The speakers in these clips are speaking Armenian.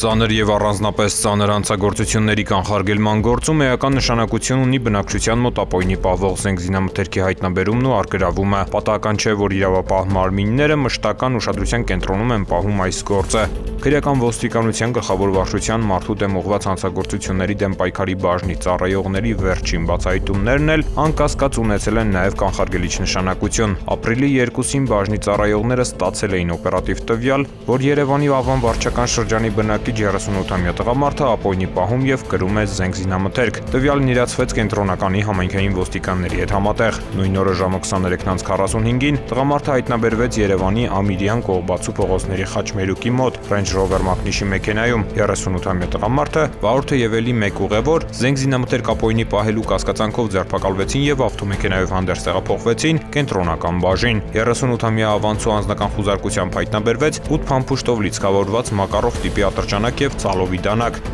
Ծանր եւ առանձնապես ծանր հանցագործությունների կանխարգելման գործում էական նշանակություն ունի բնակչության մոտ ապօրինի պահվող զենք զինամթերքի հայտնաբերումն ու արգելավումը։ Պատահական չէ, որ իրավապահ մարմինները մշտական ուշադրության կենտրոնում են պահում այս գործը։ Քրեական ոստիկանության գլխավոր վարչության մարդու դեմ ուղղված հանցագործությունների դեմ պայքարի բաժնի ծառայողների վերջին բացահայտումներն էլ անկասկած ունեցել են նաեւ կանխարգելիչ նշանակություն։ Ապրիլի 2-ին բաժնի ծառայողները ստացել էին օպերատիվ տվյալ, որ Երևանի Ավան վարչական շրջանի բնակիչ 38-ամյա տղամարդը ապօրինի պահում եւ կրում է զենք զինամթերք։ Տվյալն իրացվեց կենտրոնականի համայնքային ոստիկանների հետ համատեղ։ Նույն օրը ժամը 23:45-ին տղամարդը հայտնաբերվեց Երևանի Ամիրյան Կողբացու փողոցների խաչմերուկի մոտ Range Rover մակնիշի մեքենայում։ 38-ամյա տղամարդը, Վարորդը եւ ելի մեկ ուղևոր զենք զինամթերք ապօրինի պահելու կասկածանքով ձերբակալվեցին եւ ավտոմեքենայով հանդերձ տեղափոխվեցին կենտրոնական բաժին։ 38-ամյա ավանցու անձնական խուզարկությամբ հայտնաբերվեց 8 փամփուշտով լիցքավորված Մակարով տիպի ատրճանակ եւ ցալովի դանակ։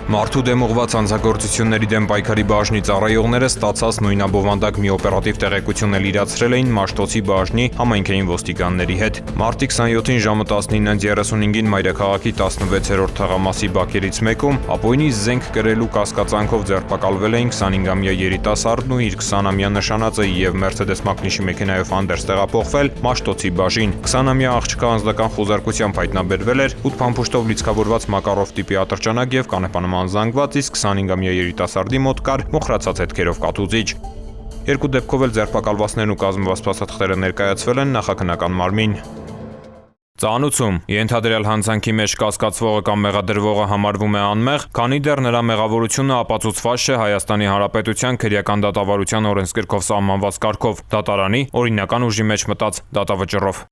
Մարդու դեմ ուղղված հանցագործությունների դեմ պայքարի բաժնի ծառայողները ստացած նույնաբովանդակ մի օպերատիվ տեղեկություն էլ իրացրել էին Մաշտոցի բաժնի համայնքային ոստիկանների հետ։ Մարտի 27-ին ժամը 19:35-ին մայրաքաղաքի 16-րդ թաղամասի բակերից մեկում ապօրինի զենք կրելու կասկածանքով ձերբակալվել էին 25-ամյա երիտասարդն ու իր 20-ամյա նշանածը եւ Mercedes մակնիշի մեքենայով հանդերձ տեղափոխվել Մաշտոցի բաժին։ 20-ամյա աղջկա անձնական խուզարկությամբ հայտնաբերվել էր 8 փամփուշտով լիցքավորված Մակարով տիպի ատրճանակ եւ կանեպանման զանգված, իսկ 25-ամյա երիտասարդի մոտ կար մոխրացած հետքերով կատուծիչ։ Երկու դեպքով էլ ձերբակալվածներն ու կազմված փաստաթղթերը ներկայացվել են նախաքննական մարմին։ Ծանուցում ենթադրյալ հանցանքի մեջ կասկածվողը կամ մեղադրվողը համարվում է անմեղ, քանի դեռ նրա մեղավորությունը ապացուցված չէ Հայաստանի Հանրապետության քրեական դատավարության օրենսգրքով սահմանված կարգով, դատարանի օրինական ուժի մեջ մտած դատավճռով։